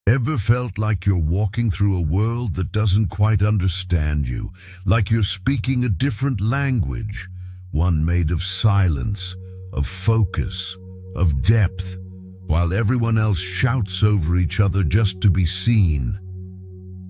Ever felt like you're walking through a world that doesn't quite understand you, like you're speaking a different language, one made of silence, of focus, of depth, while everyone else shouts over each other just to be seen?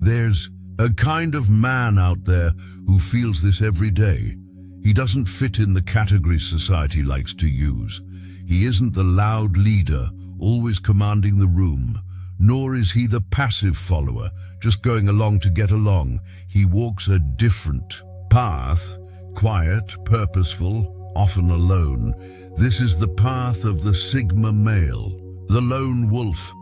There's a kind of man out there who feels this every day. He doesn't fit in the categories society likes to use. He isn't the loud leader, always commanding the room, nor is he the passive follower, just going along to get along. He walks a different path, quiet, purposeful, often alone. This is the path of the Sigma male, the lone wolf.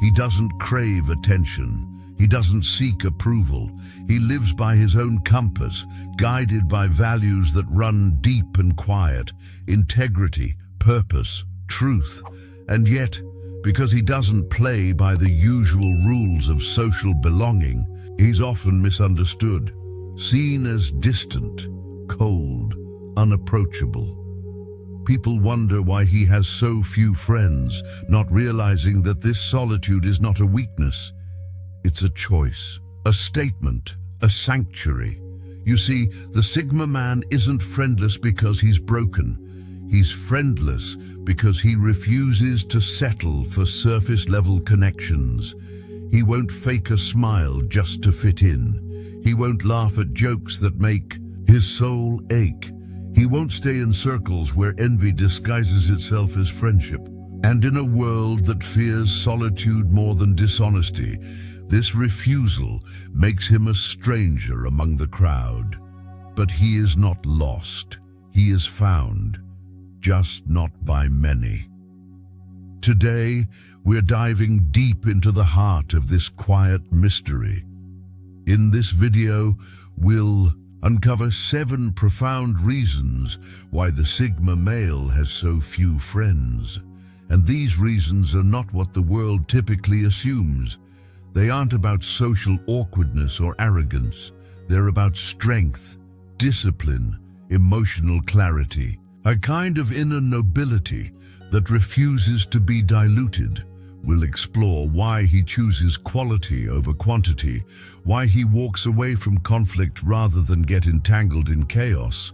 He doesn't crave attention. He doesn't seek approval. He lives by his own compass, guided by values that run deep and quiet, integrity, purpose, truth. And yet, because he doesn't play by the usual rules of social belonging, he's often misunderstood, seen as distant, cold, unapproachable. People wonder why he has so few friends, not realizing that this solitude is not a weakness. It's a choice, a statement, a sanctuary. You see, the Sigma man isn't friendless because he's broken. He's friendless because he refuses to settle for surface-level connections. He won't fake a smile just to fit in. He won't laugh at jokes that make his soul ache. He won't stay in circles where envy disguises itself as friendship. And in a world that fears solitude more than dishonesty, this refusal makes him a stranger among the crowd. But he is not lost. He is found, just not by many. Today, we're diving deep into the heart of this quiet mystery. In this video, we'll uncover 7 profound reasons why the Sigma male has so few friends. And these reasons are not what the world typically assumes. They aren't about social awkwardness or arrogance. They're about strength, discipline, emotional clarity, a kind of inner nobility that refuses to be diluted. We'll explore why he chooses quality over quantity, why he walks away from conflict rather than get entangled in chaos,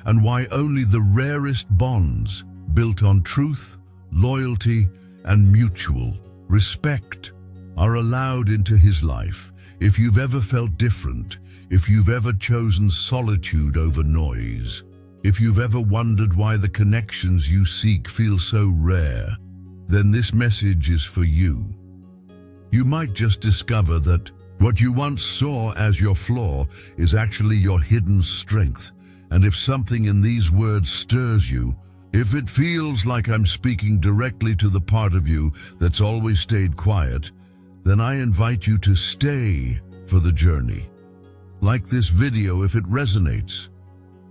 and why only the rarest bonds, built on truth, loyalty, and mutual respect, are allowed into his life. If you've ever felt different, if you've ever chosen solitude over noise, if you've ever wondered why the connections you seek feel so rare, then this message is for you. You might just discover that what you once saw as your flaw is actually your hidden strength. And if something in these words stirs you, if it feels like I'm speaking directly to the part of you that's always stayed quiet, then I invite you to stay for the journey. Like this video if it resonates.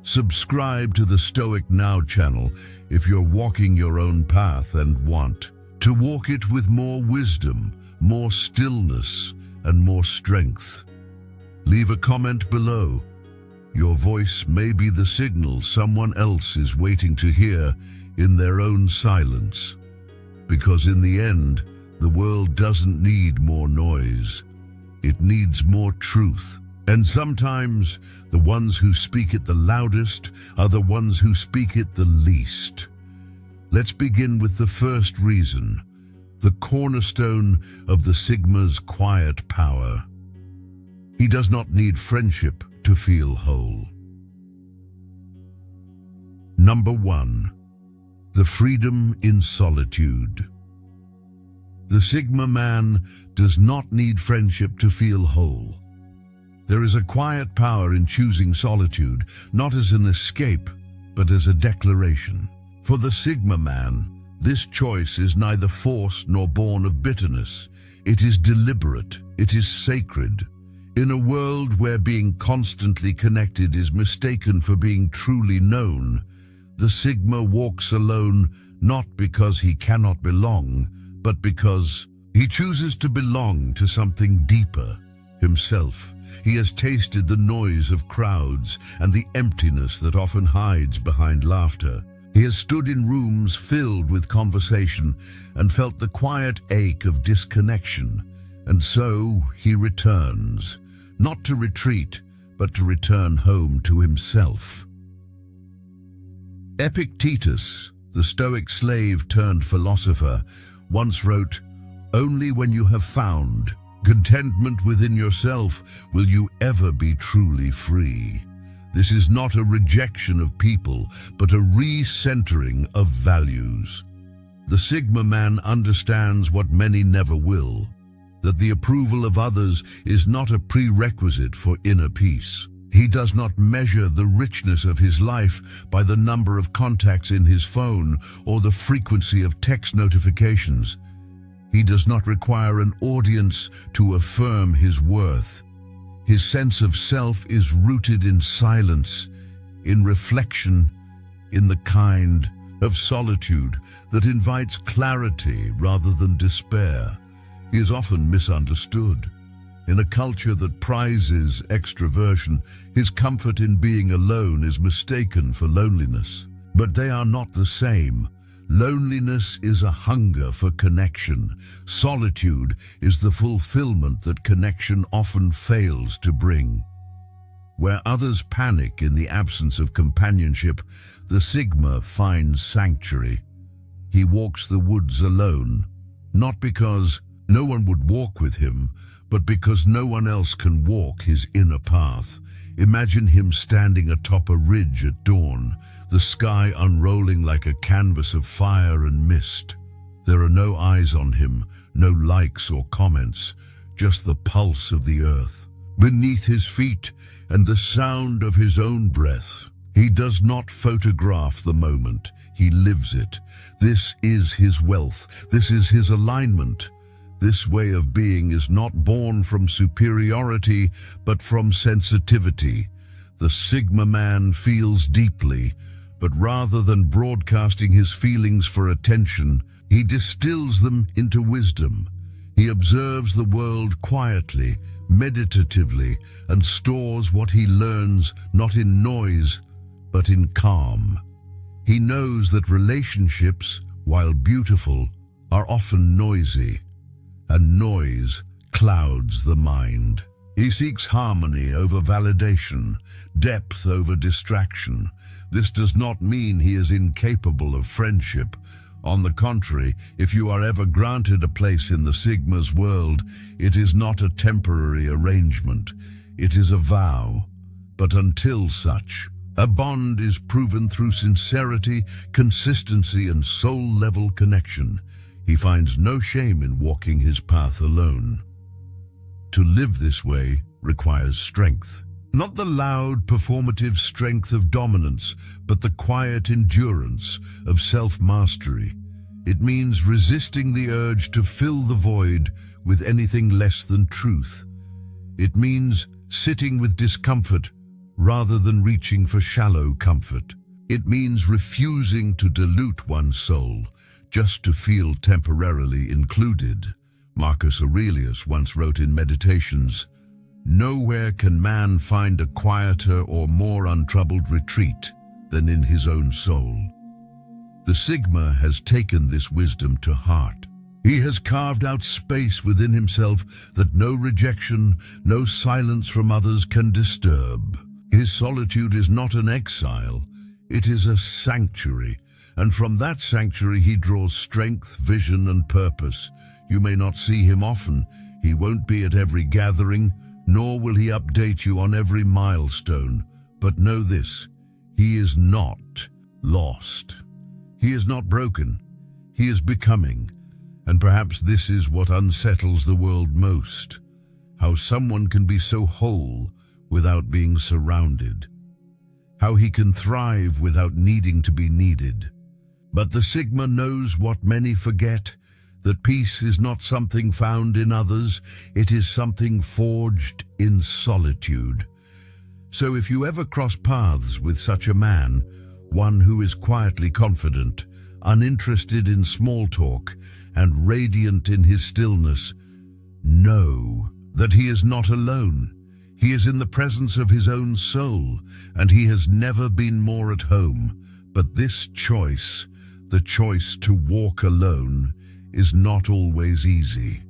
Subscribe to the Stoic Now channel if you're walking your own path and want to walk it with more wisdom, more stillness, and more strength. Leave a comment below. Your voice may be the signal someone else is waiting to hear in their own silence. Because in the end, the world doesn't need more noise. It needs more truth. And sometimes the ones who speak it the loudest are the ones who speak it the least. Let's begin with the first reason, the cornerstone of the Sigma's quiet power. He does not need friendship to feel whole. Number 1. The freedom in solitude. The Sigma man does not need friendship to feel whole. There is a quiet power in choosing solitude, not as an escape, but as a declaration. For the Sigma man, this choice is neither forced nor born of bitterness. It is deliberate, it is sacred. In a world where being constantly connected is mistaken for being truly known, the Sigma walks alone not because he cannot belong, but because he chooses to belong to something deeper, himself. He has tasted the noise of crowds and the emptiness that often hides behind laughter. He has stood in rooms filled with conversation and felt the quiet ache of disconnection. And so he returns, not to retreat, but to return home to himself. Epictetus, the Stoic slave turned philosopher, once wrote, "Only when you have found contentment within yourself will you ever be truly free." This is not a rejection of people, but a recentering of values. The Sigma man understands what many never will, that the approval of others is not a prerequisite for inner peace. He does not measure the richness of his life by the number of contacts in his phone or the frequency of text notifications. He does not require an audience to affirm his worth. His sense of self is rooted in silence, in reflection, in the kind of solitude that invites clarity rather than despair. He is often misunderstood. In a culture that prizes extroversion, his comfort in being alone is mistaken for loneliness. But they are not the same. Loneliness is a hunger for connection. Solitude is the fulfillment that connection often fails to bring. Where others panic in the absence of companionship, the Sigma finds sanctuary. He walks the woods alone, not because no one would walk with him, but because no one else can walk his inner path. Imagine him standing atop a ridge at dawn, the sky unrolling like a canvas of fire and mist. There are no eyes on him, no likes or comments, just the pulse of the earth beneath his feet and the sound of his own breath. He does not photograph the moment, he lives it. This is his wealth, this is his alignment. This way of being is not born from superiority, but from sensitivity. The Sigma man feels deeply, but rather than broadcasting his feelings for attention, he distills them into wisdom. He observes the world quietly, meditatively, and stores what he learns not in noise, but in calm. He knows that relationships, while beautiful, are often noisy, and noise clouds the mind. He seeks harmony over validation, depth over distraction. This does not mean he is incapable of friendship. On the contrary, if you are ever granted a place in the Sigma's world, it is not a temporary arrangement. It is a vow. But until such, a bond is proven through sincerity, consistency, and soul-level connection. He finds no shame in walking his path alone. To live this way requires strength. Not the loud, performative strength of dominance, but the quiet endurance of self-mastery. It means resisting the urge to fill the void with anything less than truth. It means sitting with discomfort rather than reaching for shallow comfort. It means refusing to dilute one's soul just to feel temporarily included. Marcus Aurelius once wrote in Meditations, "Nowhere can man find a quieter or more untroubled retreat than in his own soul." The Sigma has taken this wisdom to heart. He has carved out space within himself that no rejection, no silence from others can disturb. His solitude is not an exile, it is a sanctuary, and from that sanctuary he draws strength, vision, and purpose. You may not see him often, he won't be at every gathering, nor will he update you on every milestone, but know this, he is not lost. He is not broken, he is becoming, and perhaps this is what unsettles the world most, how someone can be so whole without being surrounded, how he can thrive without needing to be needed. But the Sigma knows what many forget, that peace is not something found in others, it is something forged in solitude. So if you ever cross paths with such a man, one who is quietly confident, uninterested in small talk, and radiant in his stillness, know that he is not alone. He is in the presence of his own soul, and he has never been more at home. But this choice, the choice to walk alone, is not always easy.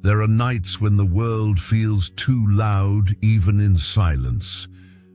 There are nights when the world feels too loud, even in silence,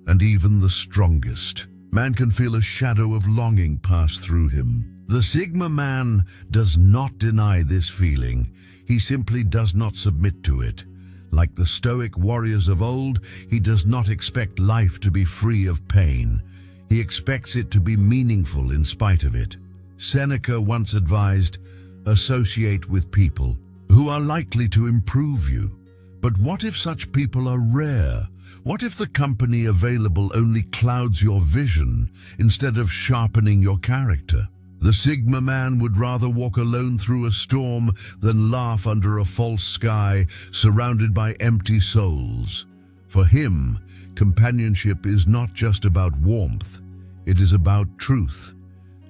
and even the strongest. Man can feel a shadow of longing pass through him. The Sigma man does not deny this feeling. He simply does not submit to it. Like the Stoic warriors of old, he does not expect life to be free of pain. He expects it to be meaningful in spite of it. Seneca once advised, associate with people who are likely to improve you. But what if such people are rare? What if the company available only clouds your vision instead of sharpening your character? The Sigma man would rather walk alone through a storm than laugh under a false sky surrounded by empty souls. For him, companionship is not just about warmth, it is about truth.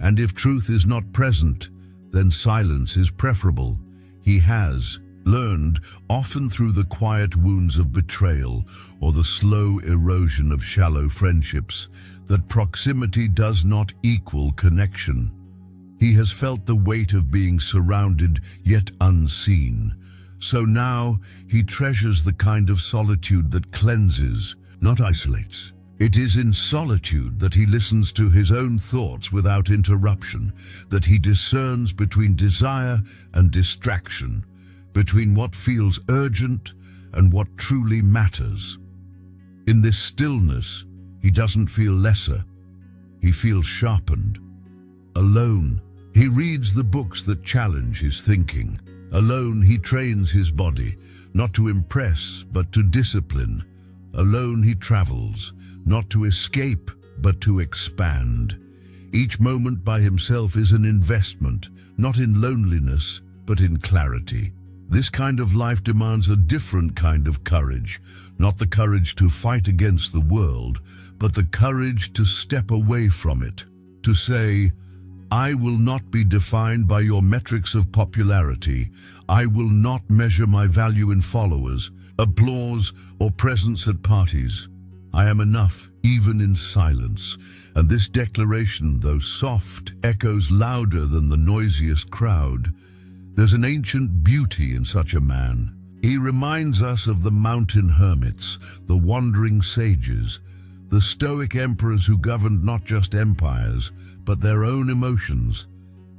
And if truth is not present, then silence is preferable. He has learned, often through the quiet wounds of betrayal or the slow erosion of shallow friendships, that proximity does not equal connection. He has felt the weight of being surrounded yet unseen. So now he treasures the kind of solitude that cleanses, not isolates. It is in solitude that he listens to his own thoughts without interruption, that he discerns between desire and distraction, between what feels urgent and what truly matters. In this stillness, he doesn't feel lesser. He feels sharpened. Alone, he reads the books that challenge his thinking. Alone, he trains his body, not to impress, but to discipline. Alone, he travels, not to escape, but to expand. Each moment by himself is an investment, not in loneliness, but in clarity. This kind of life demands a different kind of courage, not the courage to fight against the world, but the courage to step away from it, to say, I will not be defined by your metrics of popularity. I will not measure my value in followers, applause, or presence at parties. I am enough, even in silence. And this declaration, though soft, echoes louder than the noisiest crowd. There's an ancient beauty in such a man. He reminds us of the mountain hermits, the wandering sages, the Stoic emperors who governed not just empires, but their own emotions.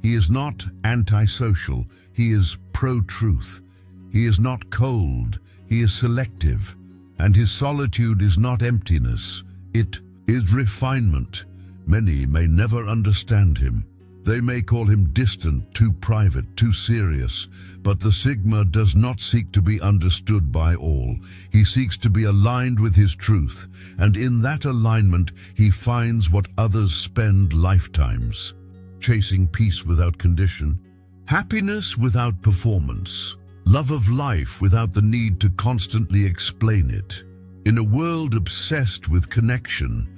He is not antisocial, he is pro-truth. He is not cold, he is selective. And his solitude is not emptiness, it is refinement. Many may never understand him. They may call him distant, too private, too serious, but the Sigma does not seek to be understood by all. He seeks to be aligned with his truth, and in that alignment he finds what others spend lifetimes, chasing peace without condition, happiness without performance, love of life without the need to constantly explain it. In a world obsessed with connection,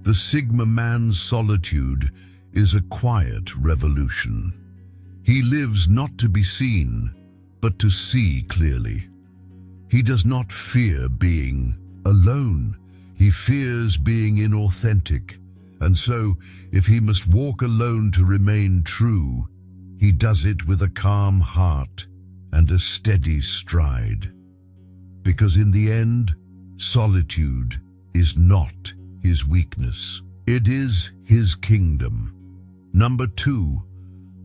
the Sigma man's solitude is a quiet revolution. He lives not to be seen, but to see clearly. He does not fear being alone. He fears being inauthentic. And so, if he must walk alone to remain true, he does it with a calm heart and a steady stride. Because in the end, solitude is not his weakness. It is his kingdom. Number 2,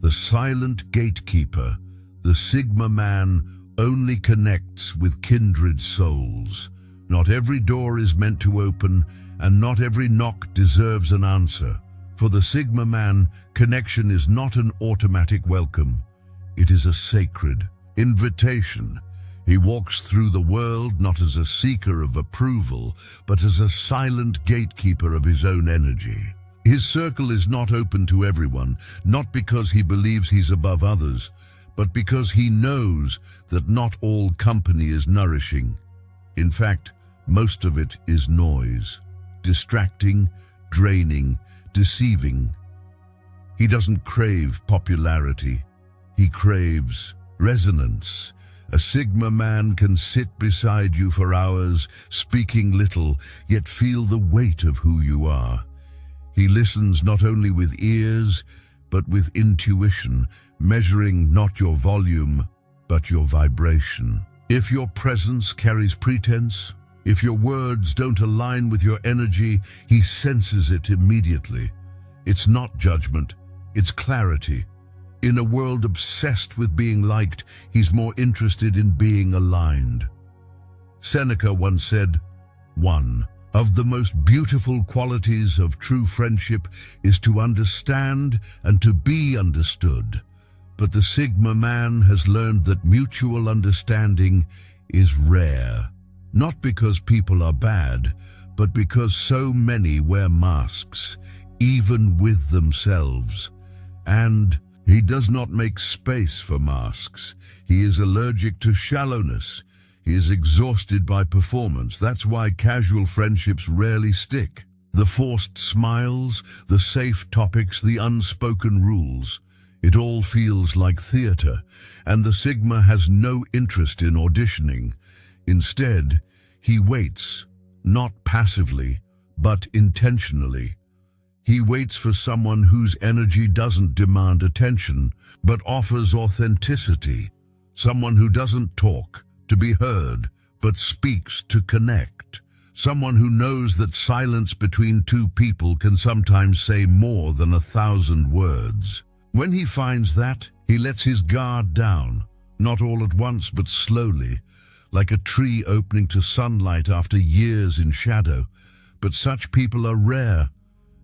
the silent gatekeeper. The Sigma man only connects with kindred souls. Not every door is meant to open, and not every knock deserves an answer. For the Sigma man, connection is not an automatic welcome. It is a sacred invitation. He walks through the world not as a seeker of approval, but as a silent gatekeeper of his own energy. His circle is not open to everyone, not because he believes he's above others, but because he knows that not all company is nourishing. In fact, most of it is noise, distracting, draining, deceiving. He doesn't crave popularity. He craves resonance. A Sigma man can sit beside you for hours, speaking little, yet feel the weight of who you are. He listens not only with ears, but with intuition, measuring not your volume, but your vibration. If your presence carries pretense, if your words don't align with your energy, he senses it immediately. It's not judgment, it's clarity. In a world obsessed with being liked, he's more interested in being aligned. Seneca once said, "One of the most beautiful qualities of true friendship is to understand and to be understood." But the Sigma man has learned that mutual understanding is rare. Not because people are bad, but because so many wear masks, even with themselves. And he does not make space for masks. He is allergic to shallowness. He is exhausted by performance. That's why casual friendships rarely stick. The forced smiles, the safe topics, the unspoken rules. It all feels like theater, and the Sigma has no interest in auditioning. Instead, he waits, not passively, but intentionally. He waits for someone whose energy doesn't demand attention, but offers authenticity. Someone who doesn't talk to be heard, but speaks to connect. Someone who knows that silence between two people can sometimes say more than 1,000 words. When he finds that, he lets his guard down, not all at once but slowly, like a tree opening to sunlight after years in shadow. But such people are rare,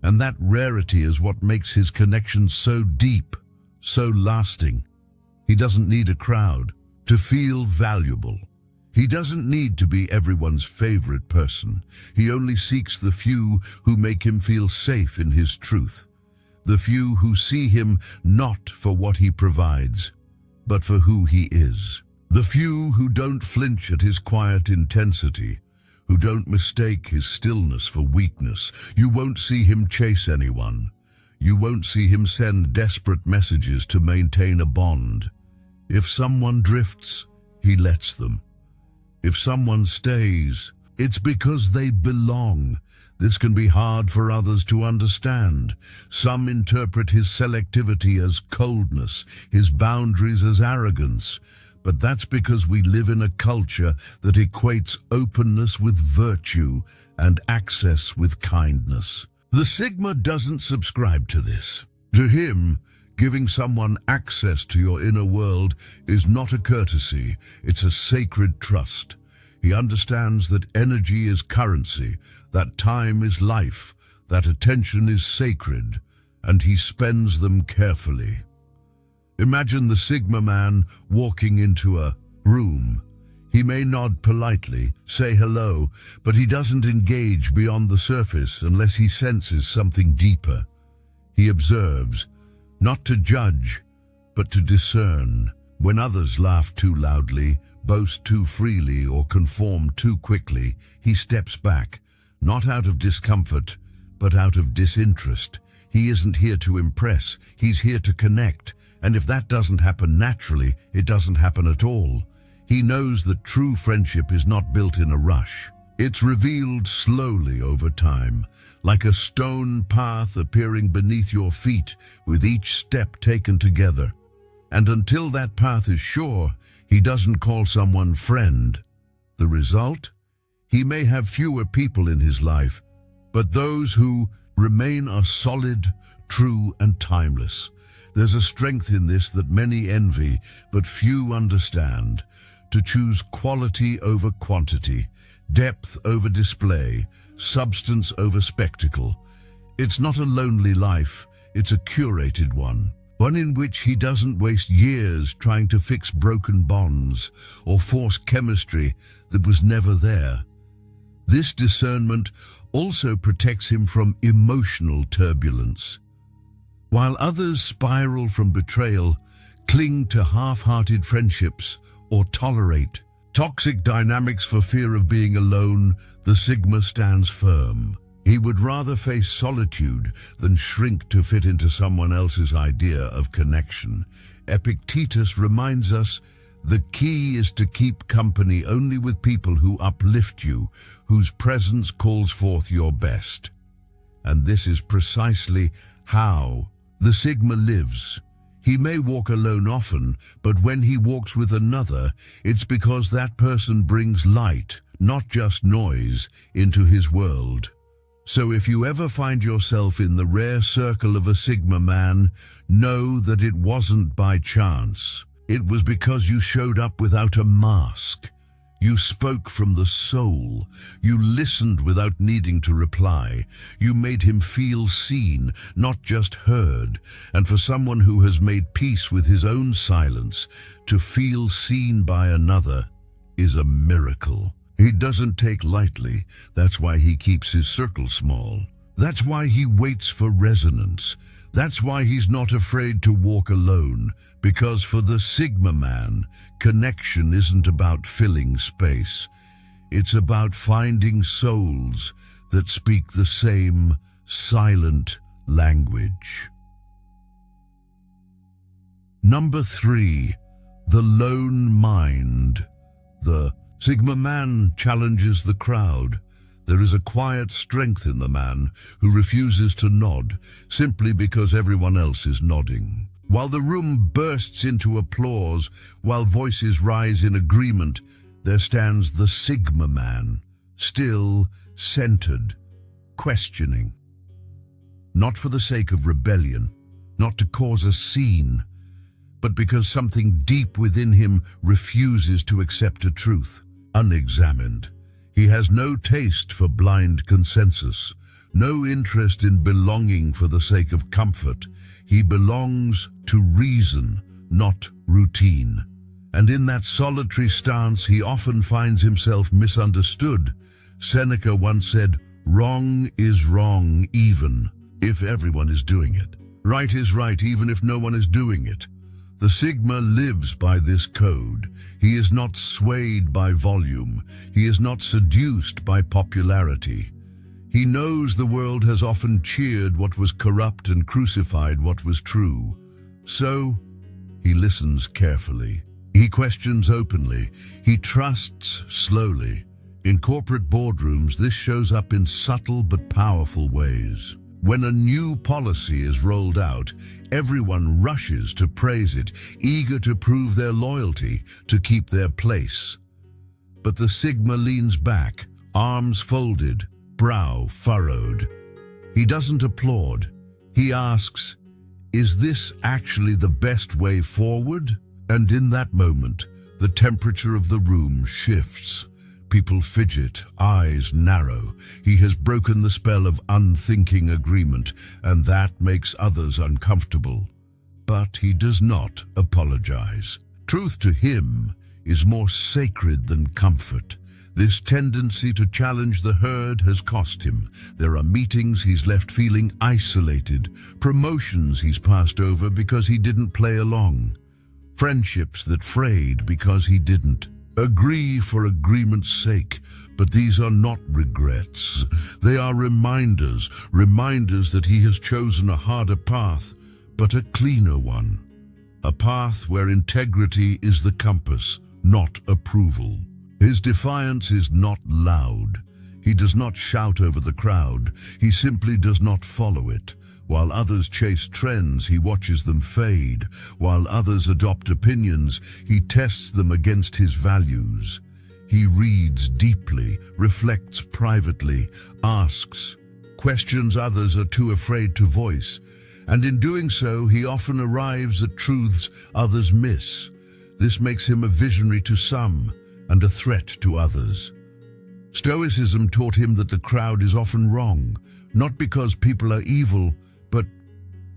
and that rarity is what makes his connection so deep, so lasting. He doesn't need a crowd to feel valuable. He doesn't need to be everyone's favorite person. He only seeks the few who make him feel safe in his truth. The few who see him not for what he provides, but for who he is. The few who don't flinch at his quiet intensity, who don't mistake his stillness for weakness. You won't see him chase anyone. You won't see him send desperate messages to maintain a bond. If someone drifts, he lets them. If someone stays, it's because they belong. This can be hard for others to understand. Some interpret his selectivity as coldness, his boundaries as arrogance. But that's because we live in a culture that equates openness with virtue and access with kindness. The Sigma doesn't subscribe to this. To him, giving someone access to your inner world is not a courtesy, it's a sacred trust. He understands that energy is currency, that time is life, that attention is sacred, and he spends them carefully. Imagine the Sigma man walking into a room. He may nod politely, say hello, but he doesn't engage beyond the surface unless he senses something deeper. He observes, not to judge, but to discern. When others laugh too loudly, boast too freely, or conform too quickly, he steps back, not out of discomfort, but out of disinterest. He isn't here to impress, he's here to connect, and if that doesn't happen naturally, it doesn't happen at all. He knows that true friendship is not built in a rush. It's revealed slowly over time, like a stone path appearing beneath your feet with each step taken together. And until that path is sure, he doesn't call someone friend. The result? He may have fewer people in his life, but those who remain are solid, true, and timeless. There's a strength in this that many envy, but few understand. To choose quality over quantity, depth over display, substance over spectacle. It's not a lonely life, it's a curated one. One in which he doesn't waste years trying to fix broken bonds or force chemistry that was never there. This discernment also protects him from emotional turbulence. While others spiral from betrayal, cling to half-hearted friendships, or tolerate toxic dynamics for fear of being alone, the Sigma stands firm. He would rather face solitude than shrink to fit into someone else's idea of connection. Epictetus reminds us, the key is to keep company only with people who uplift you, whose presence calls forth your best. And this is precisely how the Sigma lives. He may walk alone often, but when he walks with another, it's because that person brings light, not just noise, into his world. So if you ever find yourself in the rare circle of a Sigma man, know that it wasn't by chance. It was because you showed up without a mask. You spoke from the soul. You listened without needing to reply. You made him feel seen, not just heard. And for someone who has made peace with his own silence, to feel seen by another is a miracle. He doesn't take lightly. That's why he keeps his circle small. That's why he waits for resonance. That's why he's not afraid to walk alone, because for the Sigma man, connection isn't about filling space. It's about finding souls that speak the same silent language. Number 3, the lone mind. The Sigma man challenges the crowd. There is a quiet strength in the man who refuses to nod simply because everyone else is nodding. While the room bursts into applause, while voices rise in agreement, there stands the Sigma man, still, centered, questioning. Not for the sake of rebellion, not to cause a scene, but because something deep within him refuses to accept a truth, unexamined. He has no taste for blind consensus, no interest in belonging for the sake of comfort. He belongs to reason, not routine. And in that solitary stance, he often finds himself misunderstood. Seneca once said, "Wrong is wrong even if everyone is doing it. Right is right even if no one is doing it." The Sigma lives by this code. He is not swayed by volume. He is not seduced by popularity. He knows the world has often cheered what was corrupt and crucified what was true. So, he listens carefully. He questions openly. He trusts slowly. In corporate boardrooms, this shows up in subtle but powerful ways. When a new policy is rolled out, everyone rushes to praise it, eager to prove their loyalty, to keep their place. But the Sigma leans back, arms folded, brow furrowed. He doesn't applaud. He asks, "Is this actually the best way forward?" And in that moment, the temperature of the room shifts. People fidget, eyes narrow. He has broken the spell of unthinking agreement, and that makes others uncomfortable. But he does not apologize. Truth to him is more sacred than comfort. This tendency to challenge the herd has cost him. There are meetings he's left feeling isolated, promotions he's passed over because he didn't play along, friendships that frayed because he didn't agree for agreement's sake. But these are not regrets. They are reminders that he has chosen a harder path, but a cleaner one. A path where integrity is the compass, not approval. His defiance is not loud. He does not shout over the crowd. He simply does not follow it. While others chase trends, he watches them fade. While others adopt opinions, he tests them against his values. He reads deeply, reflects privately, asks questions others are too afraid to voice. And in doing so, he often arrives at truths others miss. This makes him a visionary to some and a threat to others. Stoicism taught him that the crowd is often wrong, not because people are evil, but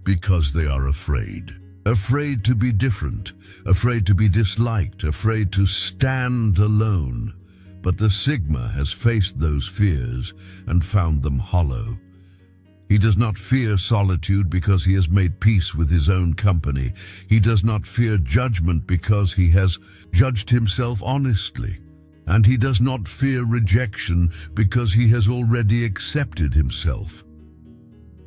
because they are afraid. Afraid to be different, afraid to be disliked, afraid to stand alone. But the Sigma has faced those fears and found them hollow. He does not fear solitude because he has made peace with his own company. He does not fear judgment because he has judged himself honestly. And he does not fear rejection because he has already accepted himself.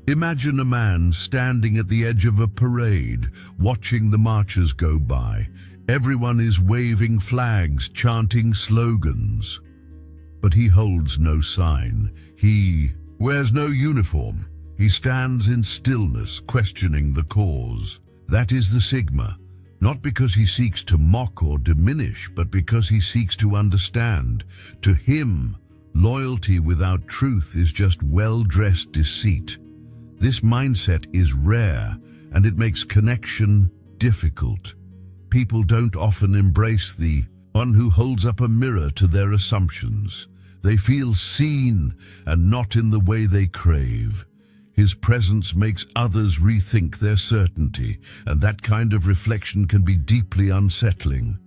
Imagine a man standing at the edge of a parade, watching the marchers go by. Everyone is waving flags, chanting slogans. But he holds no sign. He wears no uniform. He stands in stillness, questioning the cause. That is the Sigma, not because he seeks to mock or diminish, but because he seeks to understand. To him, loyalty without truth is just well-dressed deceit. This mindset is rare, and it makes connection difficult. People don't often embrace the one who holds up a mirror to their assumptions. They feel seen and not in the way they crave. His presence makes others rethink their certainty, and that kind of reflection can be deeply unsettling.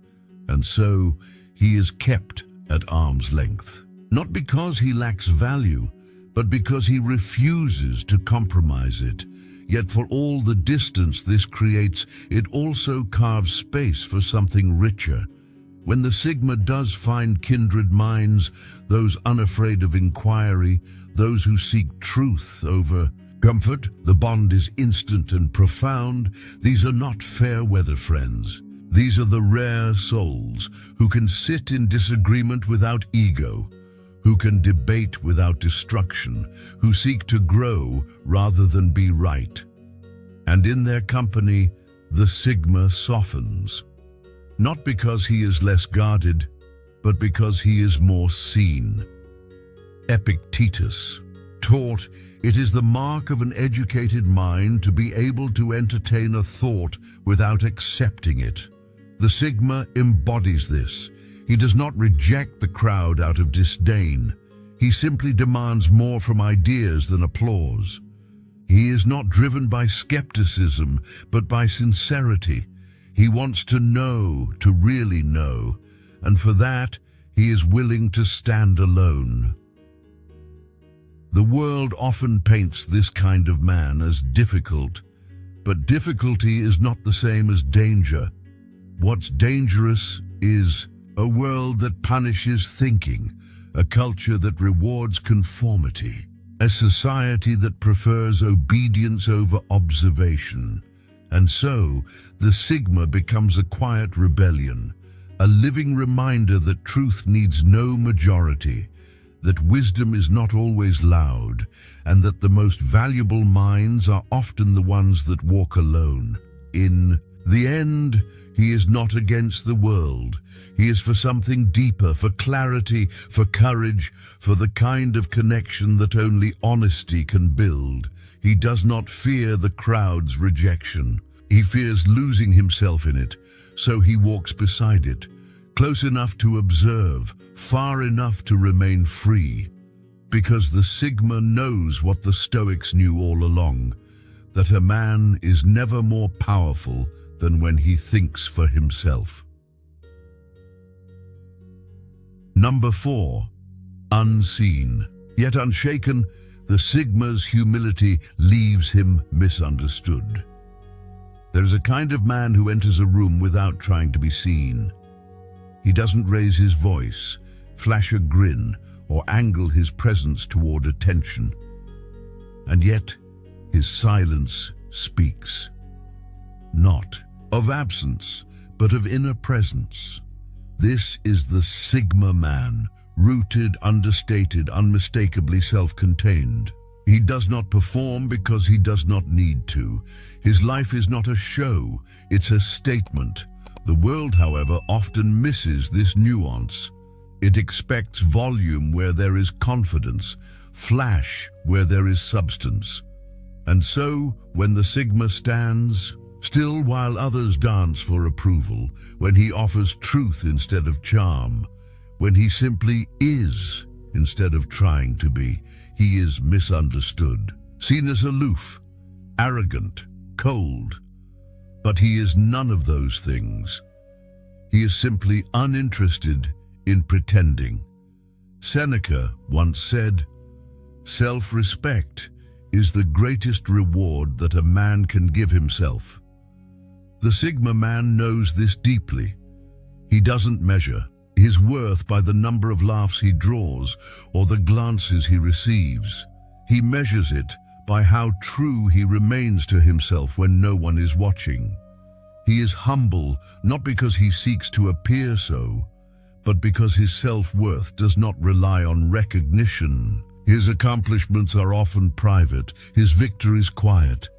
And so, he is kept at arm's length. Not because he lacks value, but because he refuses to compromise it. Yet for all the distance this creates, it also carves space for something richer. When the Sigma does find kindred minds, those unafraid of inquiry, those who seek truth over comfort, the bond is instant and profound. These are not fair-weather friends. These are the rare souls who can sit in disagreement without ego, who can debate without destruction, who seek to grow rather than be right. And in their company, the Sigma softens. Not because he is less guarded, but because he is more seen. Epictetus taught, it is the mark of an educated mind to be able to entertain a thought without accepting it. The Sigma embodies this. He does not reject the crowd out of disdain. He simply demands more from ideas than applause. He is not driven by skepticism, but by sincerity. He wants to know, to really know, and for that, he is willing to stand alone. The world often paints this kind of man as difficult, but difficulty is not the same as danger. What's dangerous is a world that punishes thinking, a culture that rewards conformity, a society that prefers obedience over observation. And so, the Sigma becomes a quiet rebellion, a living reminder that truth needs no majority, that wisdom is not always loud, and that the most valuable minds are often the ones that walk alone. In the end, he is not against the world. He is for something deeper, for clarity, for courage, for the kind of connection that only honesty can build. He does not fear the crowd's rejection. He fears losing himself in it, so he walks beside it, close enough to observe, far enough to remain free. Because the Sigma knows what the Stoics knew all along, that a man is never more powerful than when he thinks for himself. Number 4. Unseen. Yet unshaken, the Sigma's humility leaves him misunderstood. There is a kind of man who enters a room without trying to be seen. He doesn't raise his voice, flash a grin, or angle his presence toward attention. And yet, his silence speaks. Not of absence, but of inner presence. This is the Sigma man, rooted, understated, unmistakably self-contained. He does not perform because he does not need to. His life is not a show, it's a statement. The world, however, often misses this nuance. It expects volume where there is confidence, flash where there is substance. And so, when the Sigma stands still while others dance for approval, when he offers truth instead of charm, when he simply is instead of trying to be, he is misunderstood, seen as aloof, arrogant, cold. But he is none of those things. He is simply uninterested in pretending. Seneca once said, "Self-respect is the greatest reward that a man can give himself." The Sigma man knows this deeply. He doesn't measure his worth by the number of laughs he draws or the glances he receives. He measures it by how true he remains to himself when no one is watching. He is humble not because he seeks to appear so, but because his self-worth does not rely on recognition. His accomplishments are often private, his victories quiet.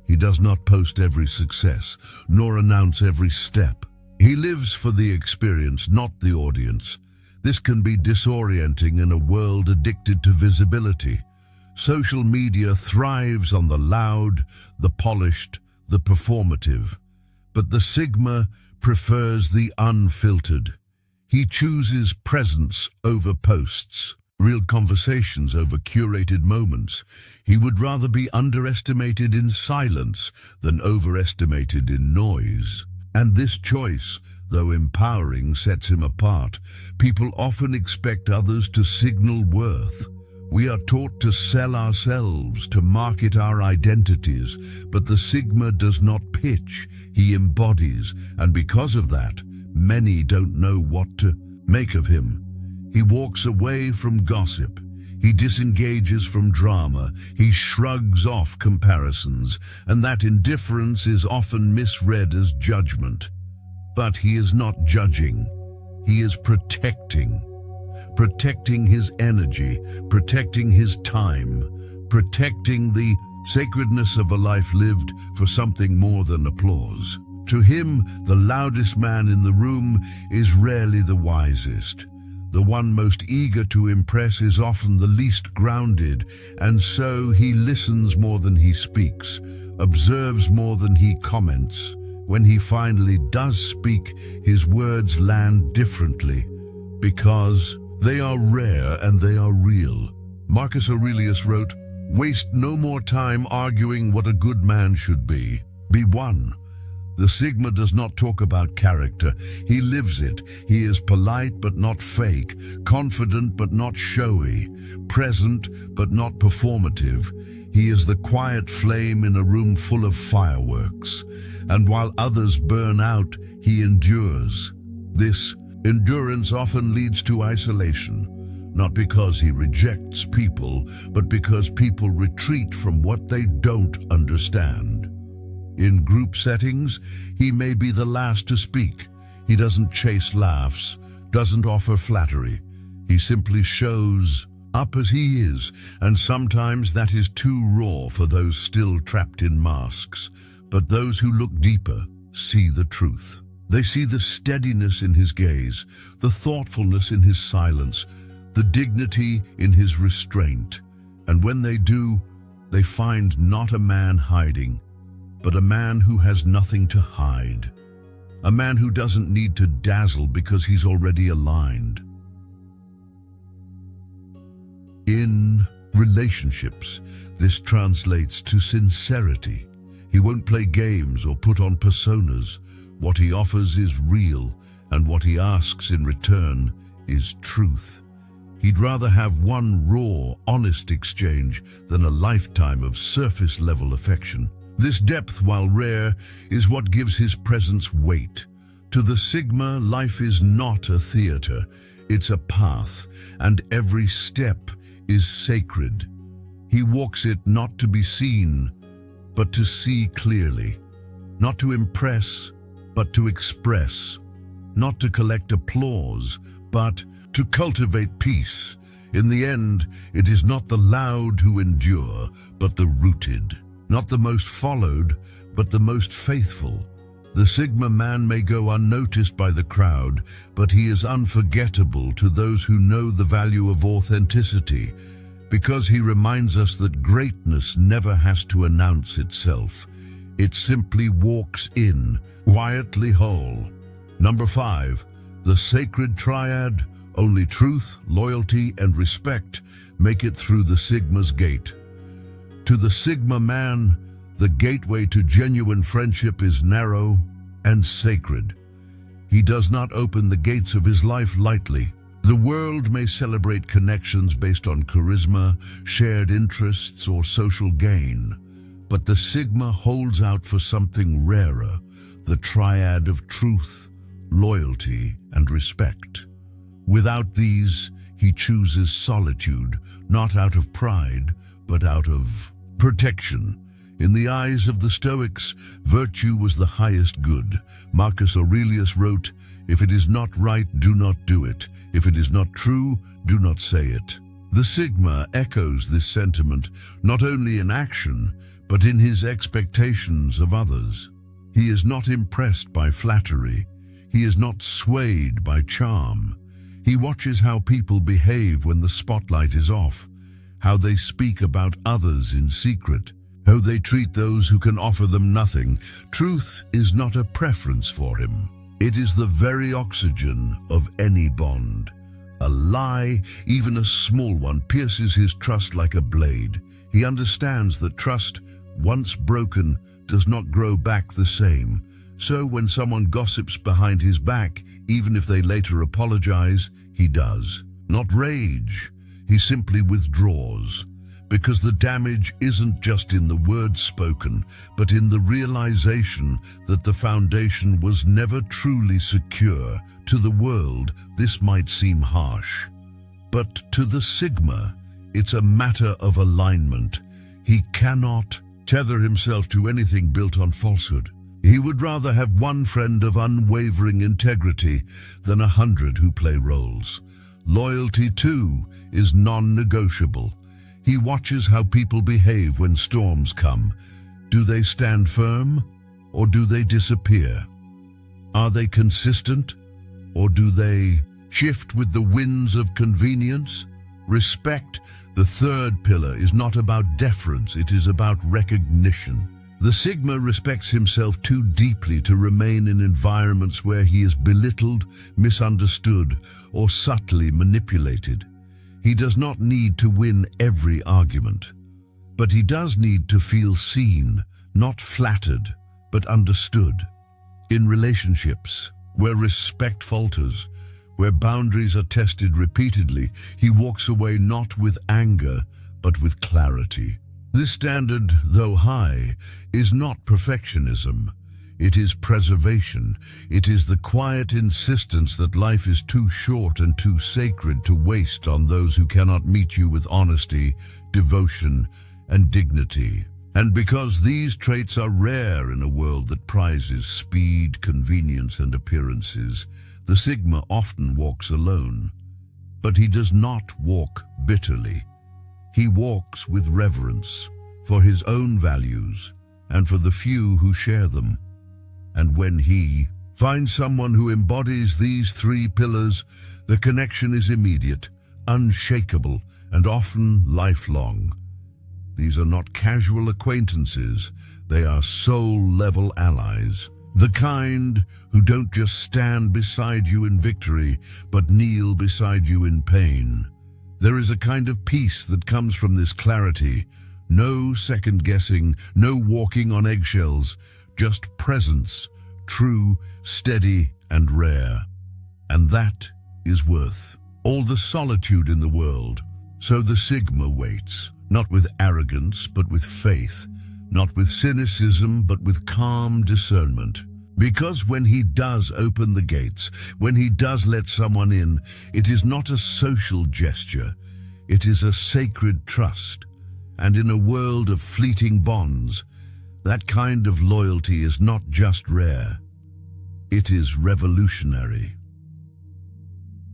He does not post every success, nor announce every step. He lives for the experience, not the audience. This can be disorienting in a world addicted to visibility. Social media thrives on the loud, the polished, the performative. But the Sigma prefers the unfiltered. He chooses presence over posts, real conversations over curated moments. He would rather be underestimated in silence than overestimated in noise. And this choice, though empowering, sets him apart. People often expect others to signal worth. We are taught to sell ourselves, to market our identities, but the Sigma does not pitch, he embodies, and because of that, many don't know what to make of him. He walks away from gossip. He disengages from drama. He shrugs off comparisons, and that indifference is often misread as judgment. But he is not judging. He is protecting his energy, protecting his time, protecting the sacredness of a life lived for something more than applause. To him, the loudest man in the room is rarely the wisest. The one most eager to impress is often the least grounded, and so he listens more than he speaks, observes more than he comments. When he finally does speak, his words land differently, because they are rare and they are real. Marcus Aurelius wrote, "Waste no more time arguing what a good man should be. Be one." The Sigma does not talk about character. He lives it. He is polite but not fake, confident but not showy, present but not performative. He is the quiet flame in a room full of fireworks. And while others burn out, he endures. This endurance often leads to isolation, not because he rejects people, but because people retreat from what they don't understand. In group settings, he may be the last to speak. He doesn't chase laughs, doesn't offer flattery. He simply shows up as he is, and sometimes that is too raw for those still trapped in masks. But those who look deeper see the truth. They see the steadiness in his gaze, the thoughtfulness in his silence, the dignity in his restraint. And when they do, they find not a man hiding, but a man who has nothing to hide. A man who doesn't need to dazzle because he's already aligned. In relationships, this translates to sincerity. He won't play games or put on personas. What he offers is real, and what he asks in return is truth. He'd rather have one raw, honest exchange than a lifetime of surface-level affection. This depth, while rare, is what gives his presence weight. To the Sigma, life is not a theater, it's a path, and every step is sacred. He walks it not to be seen, but to see clearly. Not to impress, but to express. Not to collect applause, but to cultivate peace. In the end, it is not the loud who endure, but the rooted. Not the most followed, but the most faithful. The Sigma man may go unnoticed by the crowd, but he is unforgettable to those who know the value of authenticity, because he reminds us that greatness never has to announce itself. It simply walks in, quietly whole. Number 5, the sacred triad. Only truth, loyalty, and respect make it through the Sigma's gate. To the Sigma man, the gateway to genuine friendship is narrow and sacred. He does not open the gates of his life lightly. The world may celebrate connections based on charisma, shared interests, or social gain, but the Sigma holds out for something rarer, the triad of truth, loyalty, and respect. Without these, he chooses solitude, not out of pride, but out of protection. In the eyes of the Stoics, virtue was the highest good. Marcus Aurelius wrote, "If it is not right, do not do it. If it is not true, do not say it." The Sigma echoes this sentiment, not only in action, but in his expectations of others. He is not impressed by flattery. He is not swayed by charm. He watches how people behave when the spotlight is off, how they speak about others in secret, how they treat those who can offer them nothing. Truth is not a preference for him. It is the very oxygen of any bond. A lie, even a small one, pierces his trust like a blade. He understands that trust, once broken, does not grow back the same. So when someone gossips behind his back, even if they later apologize, he does not rage. He simply withdraws, because the damage isn't just in the words spoken, but in the realization that the foundation was never truly secure. To the world, this might seem harsh, but to the Sigma, it's a matter of alignment. He cannot tether himself to anything built on falsehood. He would rather have one friend of unwavering integrity than 100 who play roles. Loyalty, too, is non-negotiable. He watches how people behave when storms come. Do they stand firm, or do they disappear? Are they consistent, or do they shift with the winds of convenience? Respect, the third pillar, is not about deference, it is about recognition. The Sigma respects himself too deeply to remain in environments where he is belittled, misunderstood, or subtly manipulated. He does not need to win every argument, but he does need to feel seen, not flattered, but understood. In relationships, where respect falters, where boundaries are tested repeatedly, he walks away not with anger, but with clarity. This standard, though high, is not perfectionism. It is preservation. It is the quiet insistence that life is too short and too sacred to waste on those who cannot meet you with honesty, devotion, and dignity. And because these traits are rare in a world that prizes speed, convenience, and appearances, the Sigma often walks alone. But he does not walk bitterly. He walks with reverence for his own values and for the few who share them. And when he finds someone who embodies these three pillars, the connection is immediate, unshakable, and often lifelong. These are not casual acquaintances, they are soul-level allies. The kind who don't just stand beside you in victory, but kneel beside you in pain. There is a kind of peace that comes from this clarity. No second-guessing, no walking on eggshells, just presence, true, steady, and rare. And that is worth all the solitude in the world. So the Sigma waits, not with arrogance, but with faith, not with cynicism, but with calm discernment. Because when he does open the gates, when he does let someone in, it is not a social gesture, it is a sacred trust. And in a world of fleeting bonds, that kind of loyalty is not just rare, it is revolutionary.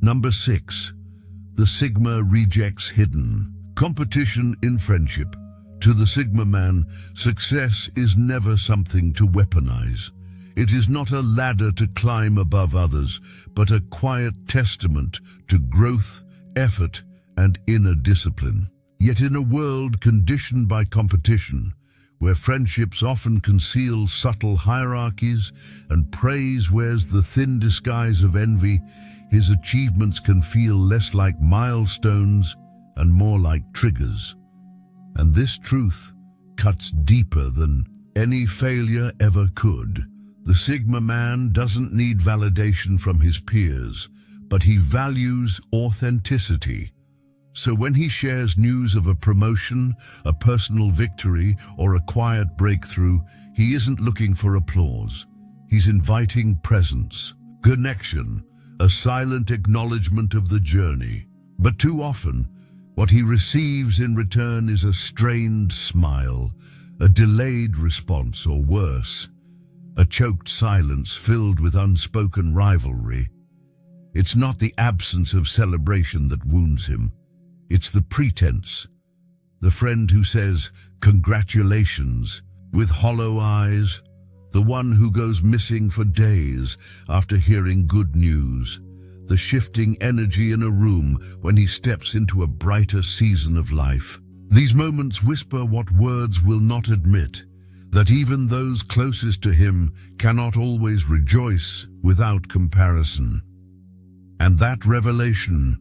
Number 6. The Sigma rejects hidden competition in friendship. To the Sigma man, success is never something to weaponize. It is not a ladder to climb above others, but a quiet testament to growth, effort, and inner discipline. Yet in a world conditioned by competition, where friendships often conceal subtle hierarchies and praise wears the thin disguise of envy, his achievements can feel less like milestones and more like triggers. And this truth cuts deeper than any failure ever could. The Sigma man doesn't need validation from his peers, but he values authenticity. So when he shares news of a promotion, a personal victory, or a quiet breakthrough, he isn't looking for applause. He's inviting presence, connection, a silent acknowledgement of the journey. But too often, what he receives in return is a strained smile, a delayed response, or worse, a choked silence filled with unspoken rivalry. It's not the absence of celebration that wounds him. It's the pretense, The friend who says, "Congratulations," with hollow eyes. The one who goes missing for days after hearing good news. The shifting energy in a room when he steps into a brighter season of life. These moments whisper what words will not admit, that even those closest to him cannot always rejoice without comparison. And that revelation,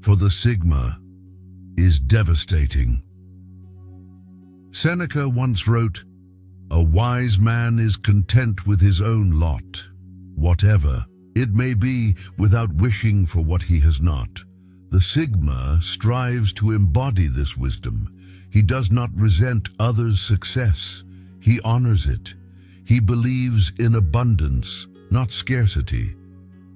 for the Sigma, is devastating. Seneca once wrote, "A wise man is content with his own lot, whatever it may be, without wishing for what he has not." The Sigma strives to embody this wisdom. He does not resent others' success. He honors it. He believes in abundance, not scarcity.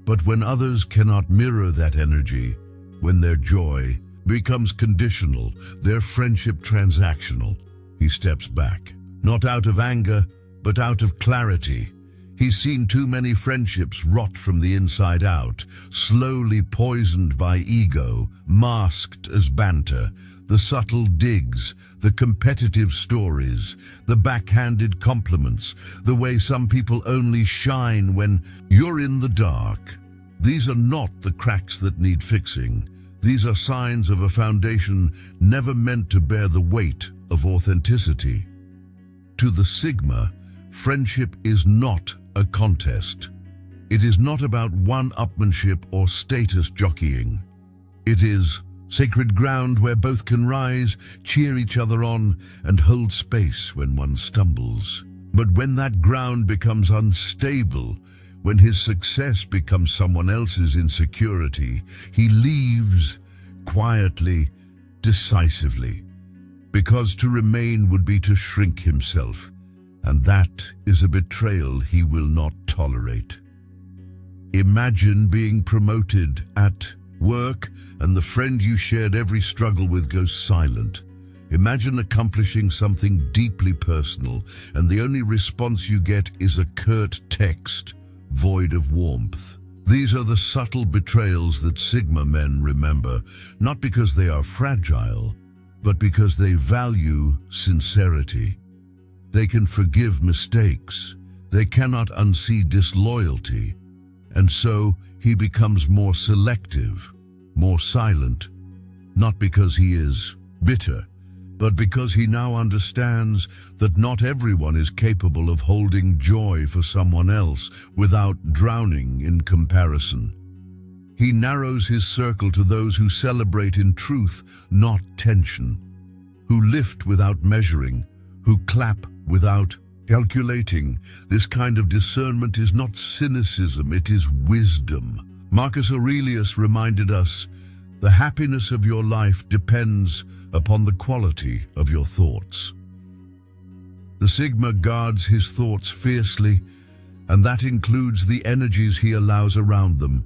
But when others cannot mirror that energy, when their joy becomes conditional, their friendship transactional, he steps back. Not out of anger, but out of clarity. He's seen too many friendships rot from the inside out, slowly poisoned by ego, masked as banter, the subtle digs, the competitive stories, the backhanded compliments, the way some people only shine when you're in the dark. These are not the cracks that need fixing. These are signs of a foundation never meant to bear the weight of authenticity. To the Sigma, friendship is not a contest. It is not about one-upmanship or status jockeying. It is sacred ground where both can rise, cheer each other on, and hold space when one stumbles. But when that ground becomes unstable, when his success becomes someone else's insecurity, he leaves quietly, decisively, because to remain would be to shrink himself. And that is a betrayal he will not tolerate. Imagine being promoted at work and the friend you shared every struggle with goes silent. Imagine accomplishing something deeply personal and the only response you get is a curt text, void of warmth. These are the subtle betrayals that Sigma men remember, not because they are fragile, but because they value sincerity. They can forgive mistakes. They cannot unsee disloyalty. And so he becomes more selective, more silent, not because he is bitter, but because he now understands that not everyone is capable of holding joy for someone else without drowning in comparison. He narrows his circle to those who celebrate in truth, not tension, who lift without measuring, who clap without calculating. This kind of discernment is not cynicism, it is wisdom. Marcus Aurelius reminded us, the happiness of your life depends upon the quality of your thoughts. The Sigma guards his thoughts fiercely, and that includes the energies he allows around them.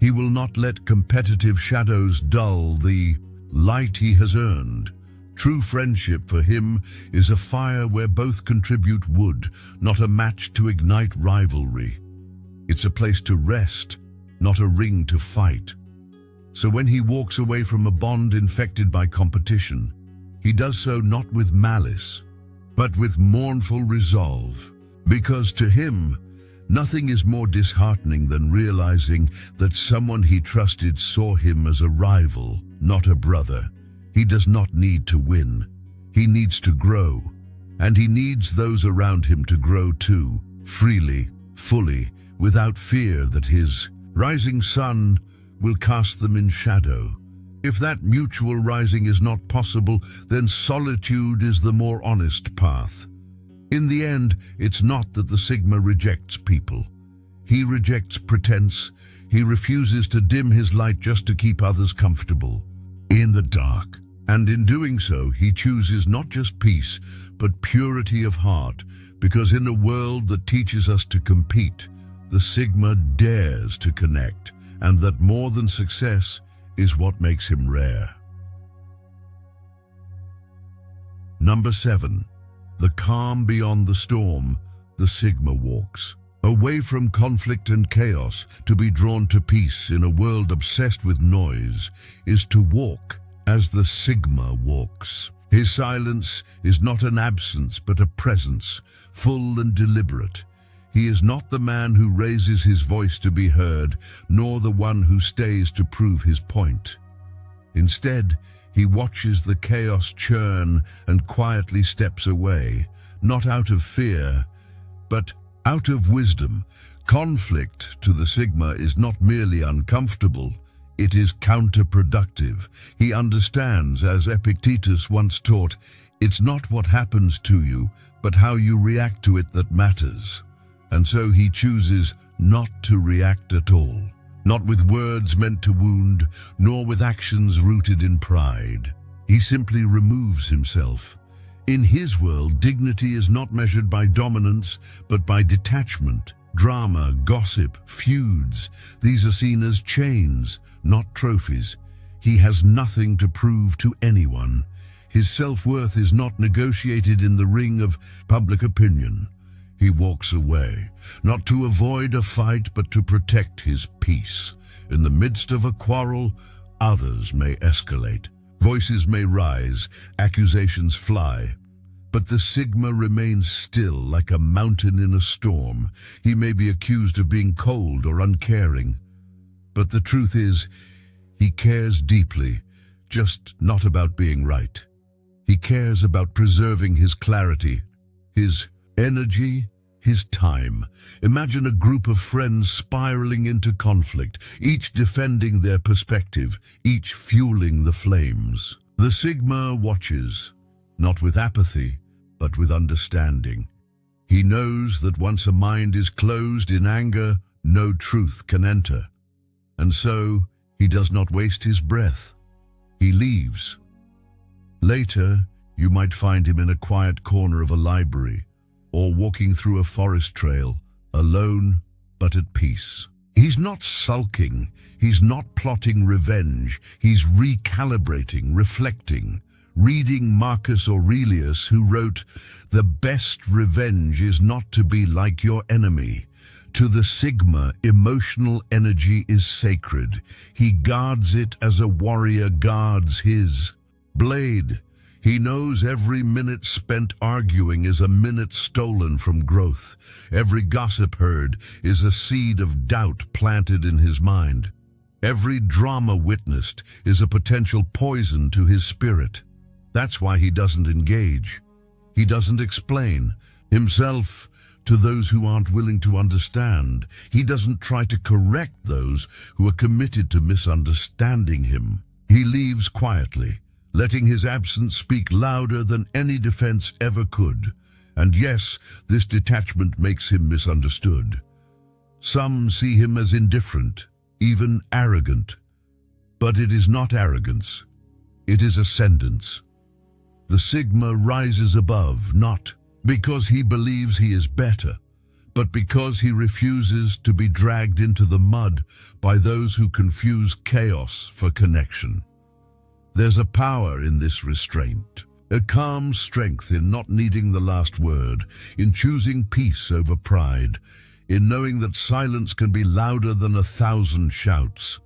He will not let competitive shadows dull the light he has earned. True friendship for him is a fire where both contribute wood, not a match to ignite rivalry. It's a place to rest, not a ring to fight. So when he walks away from a bond infected by competition, he does so not with malice, but with mournful resolve. Because to him, nothing is more disheartening than realizing that someone he trusted saw him as a rival, not a brother. He does not need to win. He needs to grow. And he needs those around him to grow too, freely, fully, without fear that his rising sun will cast them in shadow. If that mutual rising is not possible, then solitude is the more honest path. In the end, it's not that the Sigma rejects people. He rejects pretense. He refuses to dim his light just to keep others comfortable in the dark. And in doing so, he chooses not just peace, but purity of heart, because in a world that teaches us to compete, the Sigma dares to connect, and that more than success is what makes him rare. Number 7. The calm beyond the storm, the Sigma walks. Away from conflict and chaos, to be drawn to peace in a world obsessed with noise, is to walk as the Sigma walks. His silence is not an absence but a presence, full and deliberate. He is not the man who raises his voice to be heard, nor the one who stays to prove his point. Instead, he watches the chaos churn and quietly steps away, not out of fear, but out of wisdom. Conflict to the Sigma is not merely uncomfortable, it is counterproductive. He understands, as Epictetus once taught, it's not what happens to you, but how you react to it that matters. And so he chooses not to react at all, not with words meant to wound, nor with actions rooted in pride. He simply removes himself. In his world, dignity is not measured by dominance, but by detachment. Drama, gossip, feuds, these are seen as chains, not trophies. He has nothing to prove to anyone. His self-worth is not negotiated in the ring of public opinion. He walks away, not to avoid a fight, but to protect his peace. In the midst of a quarrel, others may escalate. Voices may rise, accusations fly. But the Sigma remains still, like a mountain in a storm. He may be accused of being cold or uncaring. But the truth is, he cares deeply, just not about being right. He cares about preserving his clarity, his energy, his time. Imagine a group of friends spiraling into conflict, each defending their perspective, each fueling the flames. The Sigma watches, not with apathy, but with understanding. He knows that once a mind is closed in anger, no truth can enter. And so, he does not waste his breath. He leaves. Later, you might find him in a quiet corner of a library, or walking through a forest trail, alone but at peace. He's not sulking, he's not plotting revenge, he's recalibrating, reflecting, reading Marcus Aurelius, who wrote, "The best revenge is not to be like your enemy." To the Sigma, emotional energy is sacred. He guards it as a warrior guards his blade. He knows every minute spent arguing is a minute stolen from growth. Every gossip heard is a seed of doubt planted in his mind. Every drama witnessed is a potential poison to his spirit. That's why he doesn't engage. He doesn't explain himself to those who aren't willing to understand. He doesn't try to correct those who are committed to misunderstanding him. He leaves quietly, letting his absence speak louder than any defense ever could. And yes, this detachment makes him misunderstood. Some see him as indifferent, even arrogant. But it is not arrogance. It is ascendance. The Sigma rises above, not because he believes he is better, but because he refuses to be dragged into the mud by those who confuse chaos for connection. There's a power in this restraint, a calm strength in not needing the last word, in choosing peace over pride, in knowing that silence can be louder than 1,000 shouts.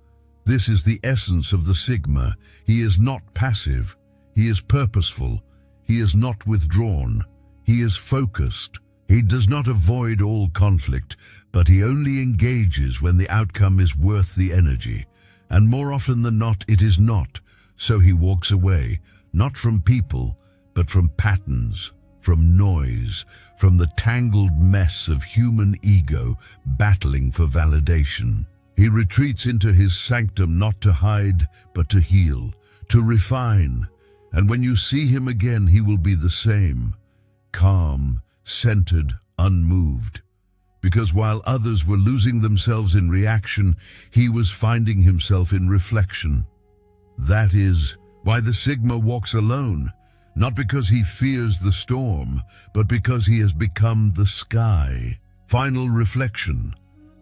This is the essence of the Sigma. He is not passive. He is purposeful. He is not withdrawn. He is focused. He does not avoid all conflict, but he only engages when the outcome is worth the energy. And more often than not, it is not. So he walks away, not from people, but from patterns, from noise, from the tangled mess of human ego battling for validation. He retreats into his sanctum not to hide, but to heal, to refine. And when you see him again, he will be the same, calm, centered, unmoved. Because while others were losing themselves in reaction, he was finding himself in reflection. That is why the Sigma walks alone, not because he fears the storm, but because he has become the sky. Final reflection,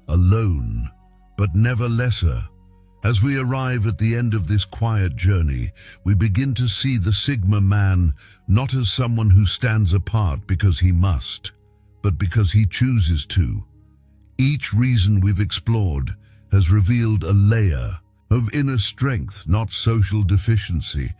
alone, but never lesser. As we arrive at the end of this quiet journey, we begin to see the Sigma man not as someone who stands apart because he must, but because he chooses to. Each reason we've explored has revealed a layer, of inner strength, not social deficiency.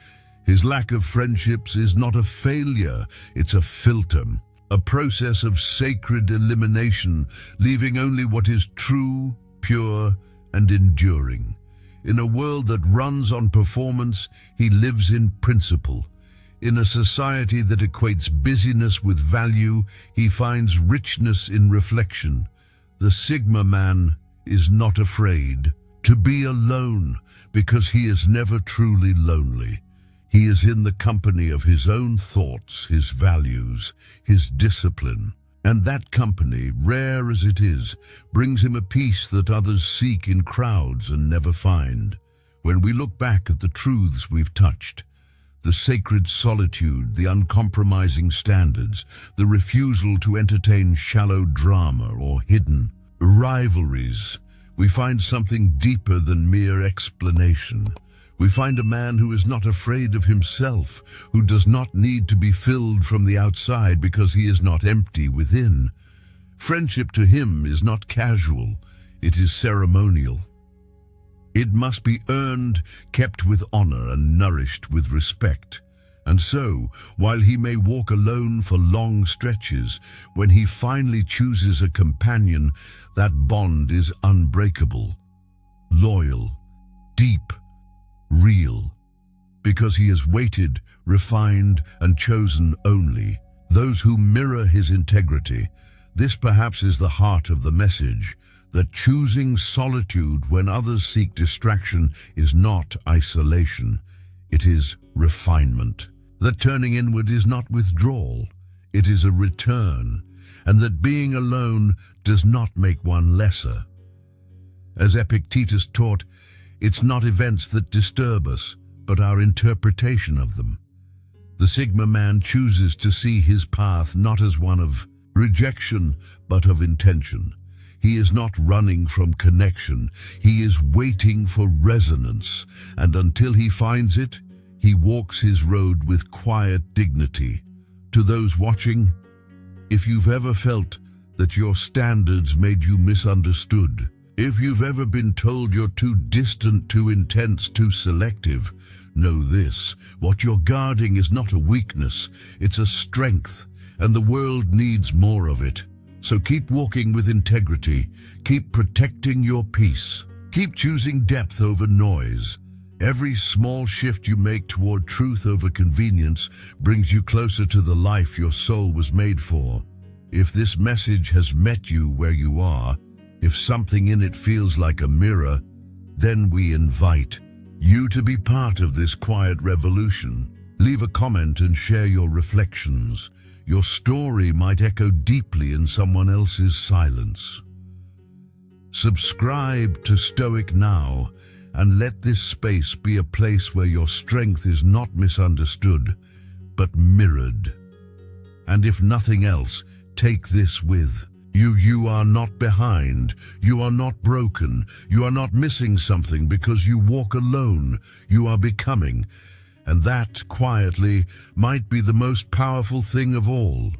His lack of friendships is not a failure, it's a filter, a process of sacred elimination, leaving only what is true, pure, and enduring. In a world that runs on performance, he lives in principle. In a society that equates busyness with value, he finds richness in reflection. The Sigma man is not afraid to be alone because he is never truly lonely. He is in the company of his own thoughts, his values, his discipline. And that company, rare as it is, brings him a peace that others seek in crowds and never find. When we look back at the truths we've touched, the sacred solitude, the uncompromising standards, the refusal to entertain shallow drama or hidden rivalries, we find something deeper than mere explanation. We find a man who is not afraid of himself, who does not need to be filled from the outside because he is not empty within. Friendship to him is not casual, it is ceremonial. It must be earned, kept with honor, and nourished with respect. And so, while he may walk alone for long stretches, when he finally chooses a companion, that bond is unbreakable, loyal, deep, real, because he has waited, refined, and chosen only those who mirror his integrity. This perhaps is the heart of the message, that choosing solitude when others seek distraction is not isolation, it is refinement. That turning inward is not withdrawal, it is a return, and that being alone does not make one lesser. As Epictetus taught, it's not events that disturb us, but our interpretation of them. The Sigma man chooses to see his path not as one of rejection, but of intention. He is not running from connection, he is waiting for resonance, and until he finds it, he walks his road with quiet dignity. To those watching, if you've ever felt that your standards made you misunderstood, if you've ever been told you're too distant, too intense, too selective, know this: what you're guarding is not a weakness, it's a strength, and the world needs more of it. So keep walking with integrity, keep protecting your peace, keep choosing depth over noise. Every small shift you make toward truth over convenience brings you closer to the life your soul was made for. If this message has met you where you are, if something in it feels like a mirror, then we invite you to be part of this quiet revolution. Leave a comment and share your reflections. Your story might echo deeply in someone else's silence. Subscribe to Stoic now, and let this space be a place where your strength is not misunderstood, but mirrored. And if nothing else, take this with you. You are not behind, you are not broken, you are not missing something because you walk alone, you are becoming. And that, quietly, might be the most powerful thing of all.